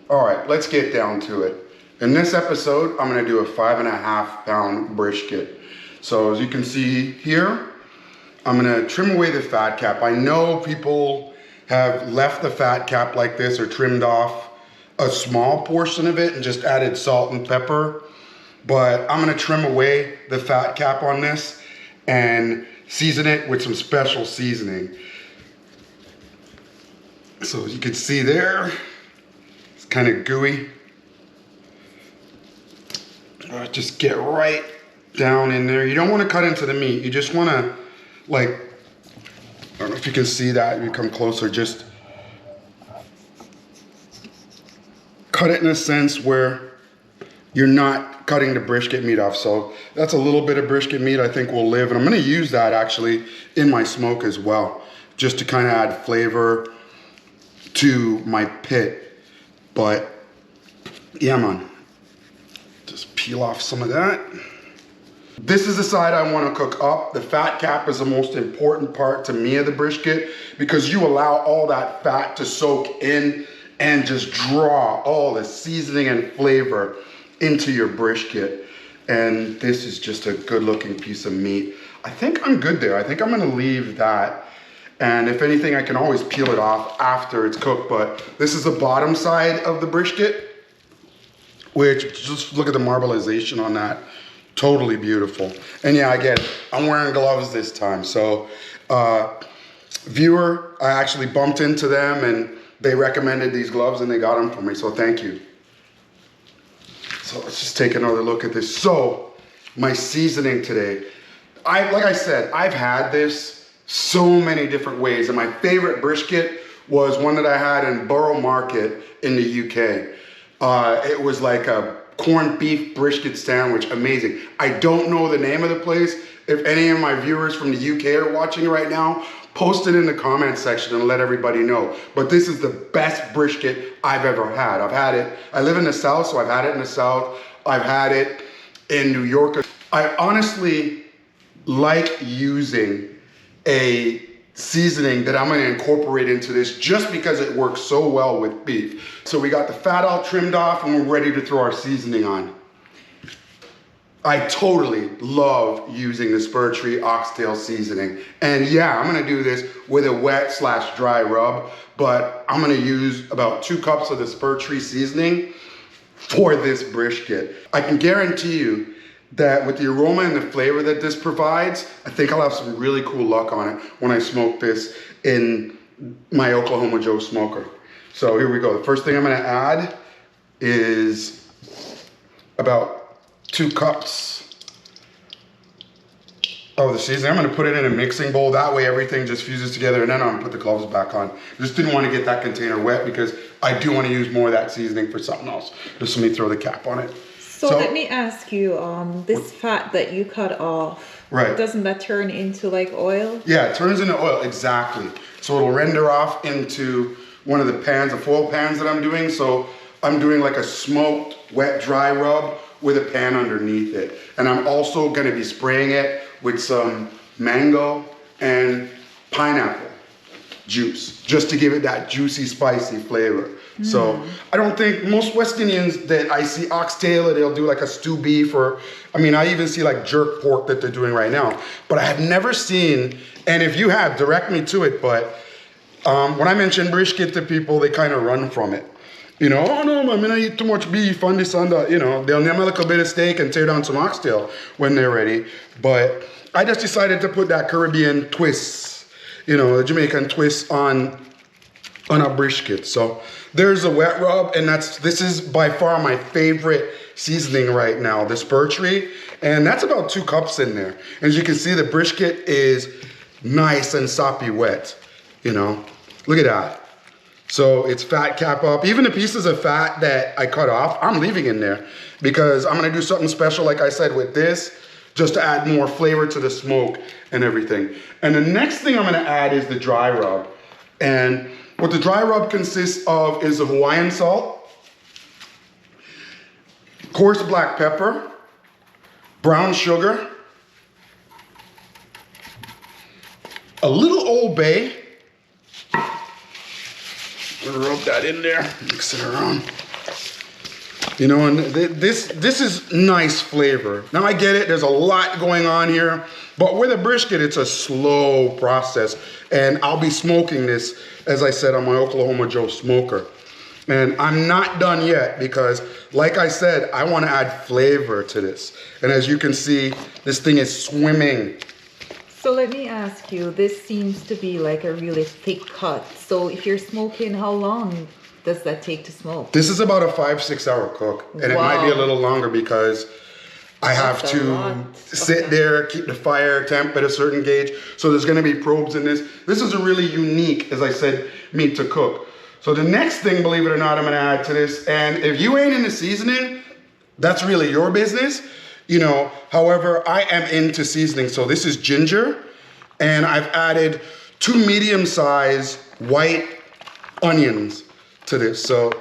All right, let's get down to it. In this episode, I'm gonna do a 5.5 pound brisket. So as you can see here, I'm gonna trim away the fat cap. I know people have left the fat cap like this or trimmed off a small portion of it and just added salt and pepper. But I'm gonna trim away the fat cap on this and season it with some special seasoning. So as you can see there, it's kind of gooey. Just get right down in there. You don't want to cut into the meat. You just want to, like, I don't know if you can see that. You come closer, just cut it in a sense where you're not cutting the brisket meat off. So that's a little bit of brisket meat I think will live. And I'm going to use that actually in my smoke as well, just to kind of add flavor to my pit. But yeah, man, just peel off some of that. This is the side I want to cook up. The fat cap is the most important part to me of the brisket because you allow all that fat to soak in and just draw all the seasoning and flavor into your brisket. And this is just a good looking piece of meat. I think I'm good there. I think I'm going to leave that. And if anything, I can always peel it off after it's cooked. But this is the bottom side of the brisket, which just look at the marbleization on that. Totally beautiful. And yeah, again, I'm wearing gloves this time. So viewer, I actually bumped into them and they recommended these gloves and they got them for me. So thank you. So let's just take another look at this. So my seasoning today, like I said, I've had this so many different ways. And my favorite brisket was one that I had in Borough Market in the UK. It was like a corned beef brisket sandwich, amazing. I don't know the name of the place. If any of my viewers from the UK are watching right now, post it in the comment section and let everybody know. But this is the best brisket I've ever had. I've had it, I live in the South, so I've had it in the South. I've had it in New York. I honestly like using a seasoning that I'm gonna incorporate into this just because it works so well with beef. So we got the fat all trimmed off and we're ready to throw our seasoning on. I totally love using the Spur Tree oxtail seasoning. And yeah, I'm gonna do this with a wet/dry rub, but I'm gonna use about 2 cups of the Spur Tree seasoning for this brisket. I can guarantee you that with the aroma and the flavor that this provides, I think I'll have some really cool luck on it when I smoke this in my Oklahoma Joe smoker. So here we go. The first thing I'm gonna add is about 2 cups of the seasoning. I'm gonna put it in a mixing bowl. That way everything just fuses together, and then I'm gonna put the gloves back on. Just didn't want to get that container wet because I do want to use more of that seasoning for something else. Just let me throw the cap on it. So let me ask you, this fat that you cut off, right? Doesn't that turn into like oil? Yeah, it turns into oil, exactly. So it'll render off into one of the pans, the foil pans that I'm doing. So I'm doing like a smoked wet dry rub with a pan underneath it. And I'm also gonna be spraying it with some mango and pineapple juice, just to give it that juicy, spicy flavor. So I don't think most West Indians that I see oxtail, they'll do like a stew beef, or I mean, I even see like jerk pork that they're doing right now. But I have never seen, and if you have, direct me to it. But when I mention brisket to people, they kind of run from it. You know, oh no, I'm gonna eat too much beef on this and that. You know, they'll name a little bit of steak and tear down some oxtail when they're ready. But I just decided to put that Caribbean twist, you know, the Jamaican twist on a brisket. So there's a wet rub, and this is by far my favorite seasoning right now, the Spur Tree, and that's about 2 cups in there. As you can see, the brisket is nice and soppy wet, you know, look at that. So it's fat cap up. Even the pieces of fat that I cut off, I'm leaving in there because I'm gonna do something special, like I said, with this, just to add more flavor to the smoke and everything. And the next thing I'm gonna add is the dry rub. And what the dry rub consists of is the Hawaiian salt, coarse black pepper, brown sugar, a little Old Bay. Rub that in there, mix it around. You know, and this is nice flavor. Now I get it, there's a lot going on here, but with a brisket, it's a slow process. And I'll be smoking this, as I said, on my Oklahoma Joe smoker. And I'm not done yet because, like I said, I want to add flavor to this. And as you can see, this thing is swimming. So let me ask you, this seems to be like a really thick cut. So if you're smoking, how long does that take to smoke? This is about a 5-6 hour cook. And it might be a little longer because I have to sit there, keep the fire temp at a certain gauge. So there's gonna be probes in this. This is a really unique, as I said, meat to cook. So the next thing, believe it or not, I'm gonna add to this, and if you ain't into seasoning, that's really your business. You know, however, I am into seasoning. So this is ginger, and I've added 2 medium-sized white onions to this. So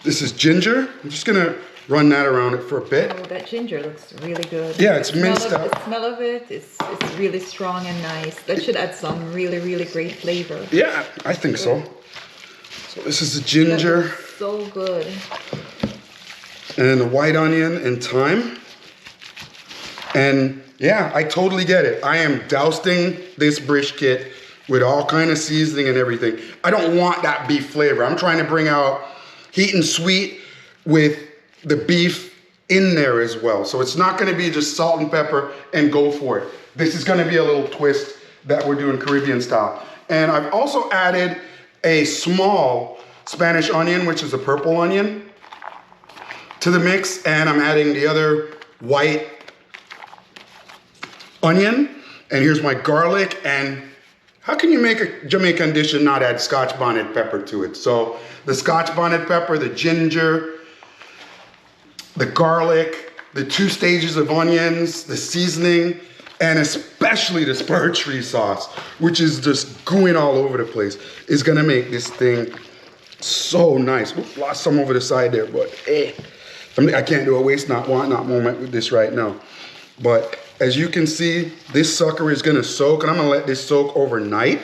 this is ginger. I'm just gonna run that around it for a bit. Oh, that ginger looks really good. Yeah, it's minced up. The smell of it, it's really strong and nice. That should add some really, really great flavor. Yeah, I think so. So this is the ginger. That looks so good. And then the white onion and thyme. And yeah, I totally get it. I am dousing this brisket with all kind of seasoning and everything. I don't want that beef flavor. I'm trying to bring out heat and sweet with the beef in there as well. So it's not gonna be just salt and pepper and go for it. This is gonna be a little twist that we're doing Caribbean style. And I've also added a small Spanish onion, which is a purple onion, to the mix. And I'm adding the other white onion. And here's my garlic. And how can you make a Jamaican dish and not add Scotch bonnet pepper to it? So the Scotch bonnet pepper, the ginger, the garlic, the 2 stages of onions, the seasoning, and especially the spur tree sauce, which is just gooing all over the place, is gonna make this thing so nice. Oops, lost some over the side there, but I can't do a waste not, want not moment with this right now. But as you can see, this sucker is gonna soak, and I'm gonna let this soak overnight.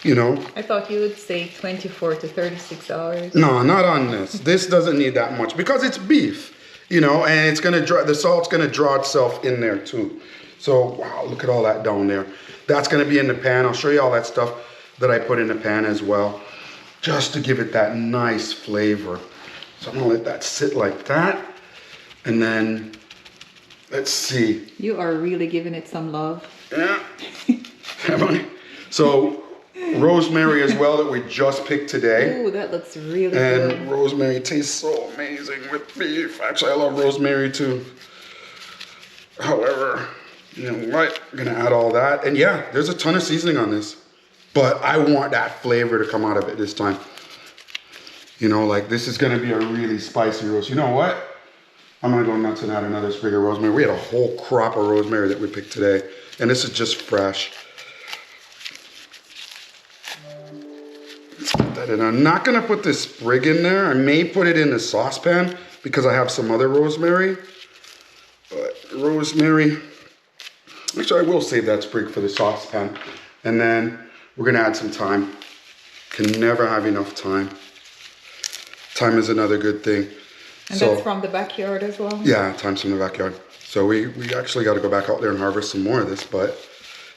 You know. I thought you would say 24 to 36 hours. No, not on this. This doesn't need that much because it's beef, you know, and it's gonna draw, the salt's gonna draw itself in there too. So, wow, look at all that down there. That's gonna be in the pan. I'll show you all that stuff that I put in the pan as well, just to give it that nice flavor. So I'm gonna let that sit like that. And then, let's see. You are really giving it some love. Yeah. So, rosemary as well that we just picked today. Ooh, that looks really good. And rosemary tastes so amazing with beef. Actually, I love rosemary too. However, you know what? I'm gonna add all that. And yeah, there's a ton of seasoning on this. But I want that flavor to come out of it this time. You know, like this is gonna be a really spicy roast. You know what? I'm gonna go nuts and add another sprig of rosemary. We had a whole crop of rosemary that we picked today. And this is just fresh. Let's put that in. I'm not gonna put this sprig in there. I may put it in the saucepan because I have some other rosemary. But rosemary, actually I will save that sprig for the saucepan. And then we're gonna add some thyme. Can never have enough thyme. Thyme is another good thing. And that's from the backyard as well? Yeah, thyme's from the backyard. So we actually got to go back out there and harvest some more of this, but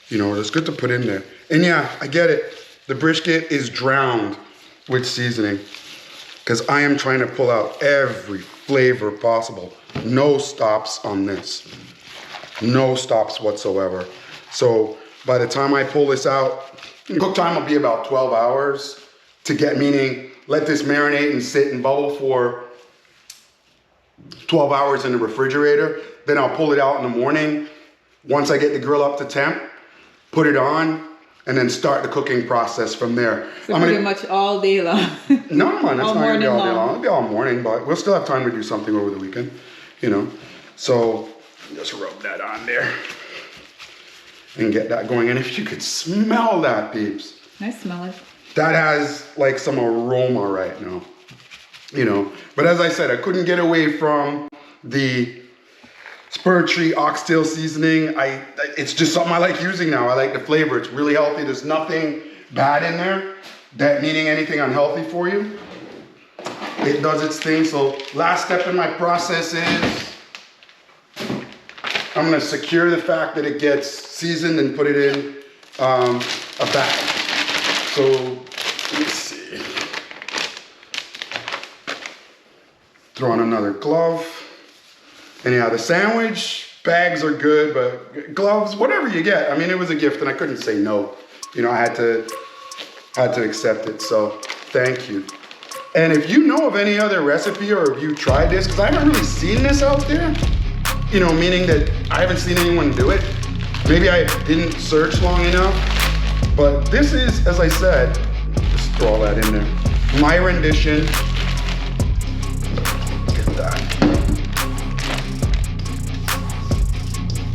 you know, it's good to put in there. And yeah, I get it. The brisket is drowned with seasoning because I am trying to pull out every flavor possible. No stops on this. No stops whatsoever. So by the time I pull this out, cook time will be about 12 hours to get, meaning let this marinate and sit and bubble for 12 hours in the refrigerator. Then I'll pull it out in the morning. Once I get the grill up to temp, put it on, and then start the cooking process from there. So pretty much all day long. No, man, it's not gonna be all day long. long. It'll be all morning, but we'll still have time to do something over the weekend, you know. So just rub that on there and get that going. And if you could smell that, peeps. I smell it. That has like some aroma right now, you know. But as I said, I couldn't get away from the spur tree oxtail seasoning. It's just something I like using now. I like the flavor. It's really healthy. There's nothing bad in there, that meaning anything unhealthy for you. it does its thing. So last step in my process is I'm gonna secure the fact that it gets seasoned and put it in a bag. So let's see. Throw on another glove. And yeah, the sandwich bags are good, but gloves, whatever you get. I mean, it was a gift and I couldn't say no. You know, I had to accept it, so thank you. And if you know of any other recipe or if you tried this, because I haven't really seen this out there, you know, meaning that I haven't seen anyone do it. Maybe I didn't search long enough, but this is, as I said, just throw all that in there. My rendition, look at that,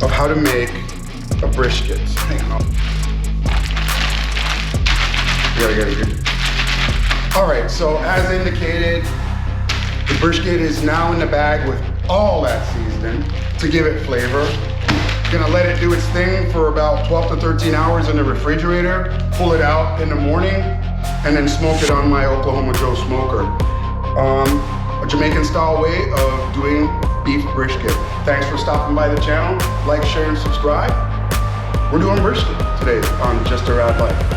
of how to make a brisket. Hang on. Gotta get it good. All right, so as indicated, the brisket is now in the bag with all that seasoning to give it flavor. Gonna let it do its thing for about 12 to 13 hours in the refrigerator, pull it out in the morning, and then smoke it on my Oklahoma Joe smoker. A Jamaican style way of doing beef brisket. Thanks for stopping by the channel. Like, share, and subscribe. We're doing brisket today on Just a Rad Life.